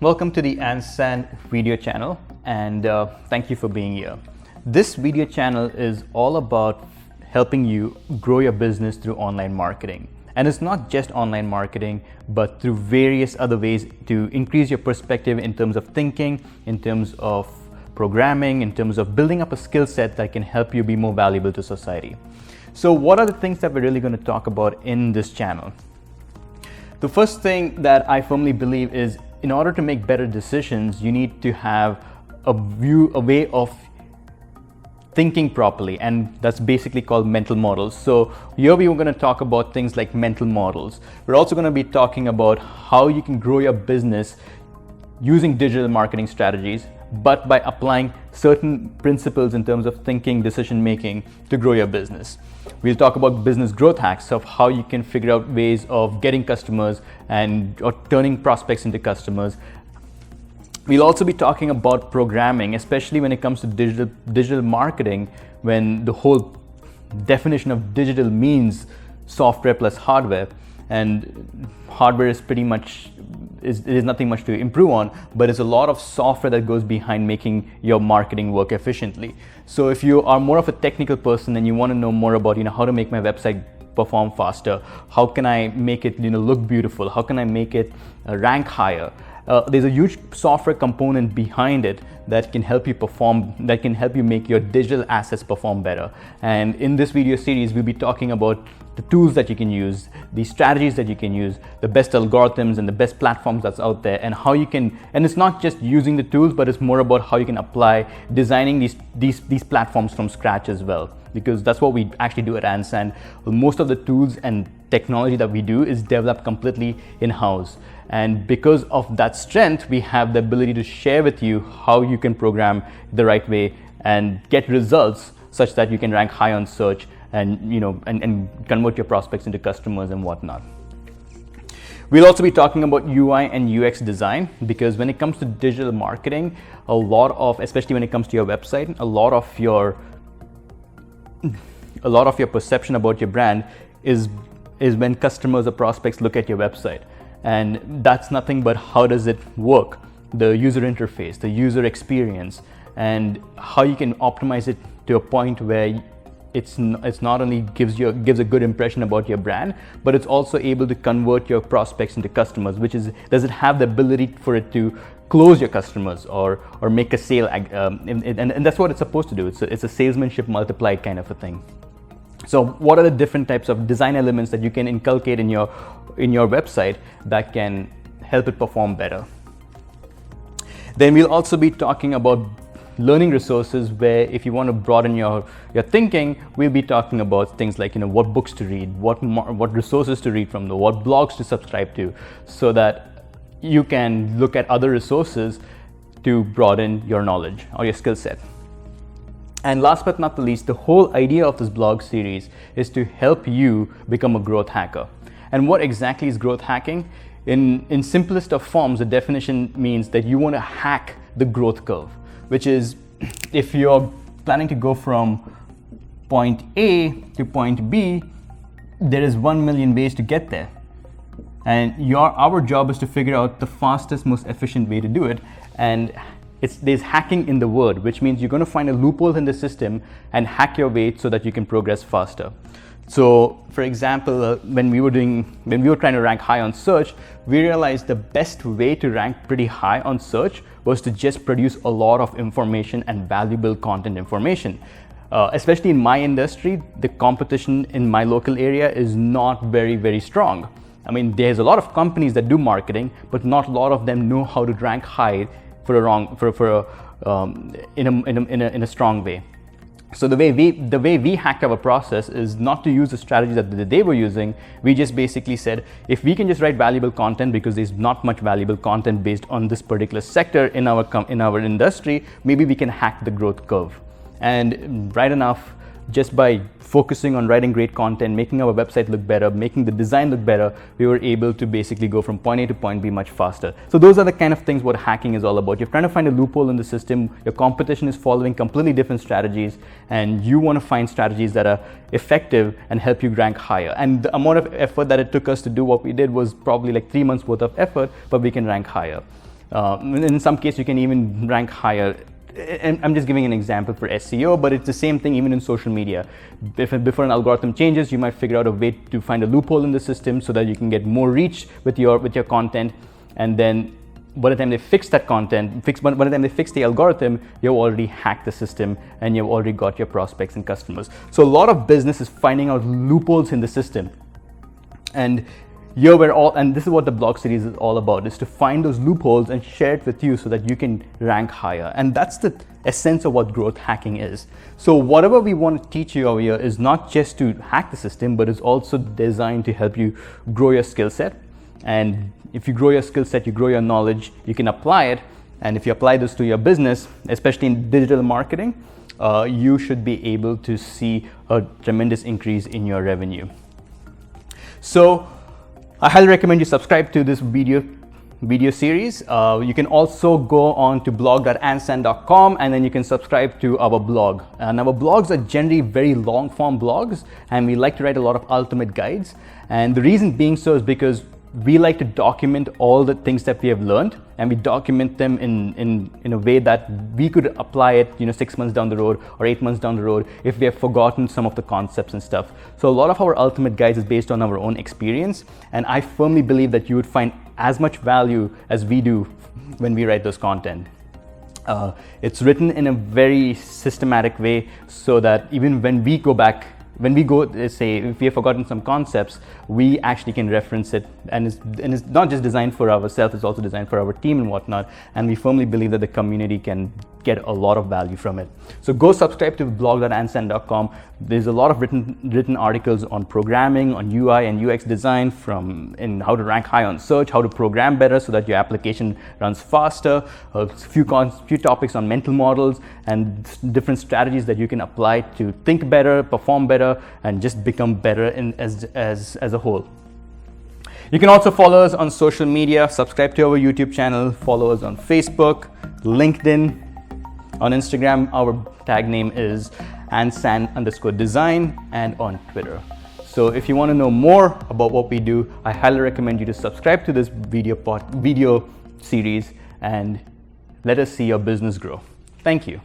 Welcome to the ANTSAND video channel, and thank you for being here. This video channel is all about helping you grow your business through online marketing. And it's not just online marketing, but through various other ways to increase your perspective in terms of thinking, in terms of programming, in terms of building up a skill set that can help you be more valuable to society. So what are the things that we're really going to talk about in this channel? The first thing that I firmly believe is, in order to make better decisions, you need to have a way of thinking properly, and that's basically called mental models. So here we are going to talk about things like mental models. We're also going to be talking about how you can grow your business using digital marketing strategies, but by applying certain principles in terms of thinking, decision making to grow your business. We'll talk about business growth hacks of how you can figure out ways of getting customers or turning prospects into customers. We'll also be talking about programming, especially when it comes to digital marketing, when the whole definition of digital means software plus hardware, and hardware is pretty much is nothing much to improve on, but it's a lot of software that goes behind making your marketing work efficiently. So if you are more of a technical person and you want to know more about how to make my website perform faster, how can I make it look beautiful, how can I make it rank higher, there's a huge software component behind it that can help you perform, that can help you make your digital assets perform better. And in this video series, we'll be talking about the tools that you can use, the strategies that you can use, the best algorithms and the best platforms that's out there, and how you can, and it's not just using the tools, but it's more about how you can apply designing these platforms from scratch as well, because that's what we actually do at ANTSAND. Most of the tools and technology that we do is developed completely in-house. And because of that strength, we have the ability to share with you how you can program the right way and get results such that you can rank high on search and and convert your prospects into customers and whatnot. We'll also be talking about UI and UX design, because when it comes to digital marketing, especially when it comes to your website, a lot of your perception about your brand is when customers or prospects look at your website. And that's nothing but how does it work, the user interface, the user experience, and how you can optimize it to a point where it's not only gives a good impression about your brand, but it's also able to convert your prospects into customers, does it have the ability for it to close your customers or make a sale, and that's what it's supposed to do. It's a salesmanship multiplied kind of a thing. So what are the different types of design elements that you can inculcate in your website that can help it perform better? Then we'll also be talking about learning resources, where if you want to broaden your thinking, we'll be talking about things like what books to read, what resources to read from, what blogs to subscribe to, so that you can look at other resources to broaden your knowledge or your skill set. And last but not the least, the whole idea of this blog series is to help you become a growth hacker. And what exactly is growth hacking? In simplest of forms, the definition means that you want to hack the growth curve, which is, if you're planning to go from point A to point B, there is 1 million ways to get there. And our job is to figure out the fastest, most efficient way to do it. And there's hacking in the word, which means you're going to find a loophole in the system and hack your way so that you can progress faster. So, for example, when we were trying to rank high on search, we realized the best way to rank pretty high on search was to just produce a lot of information and valuable content information. Especially in my industry, the competition in my local area is not very, very strong. I mean, there's a lot of companies that do marketing, but not a lot of them know how to rank high in a strong way. So the way we hacked our process is not to use the strategies that they were using. We just basically said, if we can just write valuable content, because there's not much valuable content based on this particular sector in our industry, maybe we can hack the growth curve. And right enough, just by focusing on writing great content, making our website look better, making the design look better, we were able to basically go from point A to point B much faster. So those are the kind of things what hacking is all about. You're trying to find a loophole in the system, your competition is following completely different strategies, and you want to find strategies that are effective and help you rank higher. And the amount of effort that it took us to do what we did was probably like 3 months worth of effort, but we can rank higher. In some case, you can even rank higher. And I'm just giving an example for SEO, but it's the same thing even in social media. Before an algorithm changes, you might figure out a way to find a loophole in the system so that you can get more reach with your content. And then by the time they fix that content, by the time they fix the algorithm, you've already hacked the system and you've already got your prospects and customers. So a lot of business is finding out loopholes in the system. And this is what the blog series is all about, is to find those loopholes and share it with you so that you can rank higher. And that's the essence of what growth hacking is. So whatever we want to teach you over here is not just to hack the system, but it's also designed to help you grow your skill set. And if you grow your skill set, you grow your knowledge, you can apply it. And if you apply this to your business, especially in digital marketing, you should be able to see a tremendous increase in your revenue. So I highly recommend you subscribe to this video series. You can also go on to blog.antsand.com and then you can subscribe to our blog. And our blogs are generally very long form blogs, and we like to write a lot of ultimate guides. And the reason being so is because we like to document all the things that we have learned, and we document them in a way that we could apply it 6 months down the road or 8 months down the road if we have forgotten some of the concepts and stuff. So a lot of our ultimate guides is based on our own experience, and I firmly believe that you would find as much value as we do when we write those content. It's written in a very systematic way so that even when we go back, say, if we have forgotten some concepts, we actually can reference it. And it's not just designed for ourselves, it's also designed for our team and whatnot. And we firmly believe that the community can get a lot of value from it. So go subscribe to blog.antsand.com. There's a lot of written articles on programming, on UI and UX design, in how to rank high on search, how to program better so that your application runs faster, a few topics on mental models and different strategies that you can apply to think better, perform better, and just become better as a whole. You can also follow us on social media, subscribe to our YouTube channel, follow us on Facebook, LinkedIn. On Instagram, our tag name is ANTSAND_design, and on Twitter. So if you want to know more about what we do, I highly recommend you to subscribe to this video series and let us see your business grow. Thank you.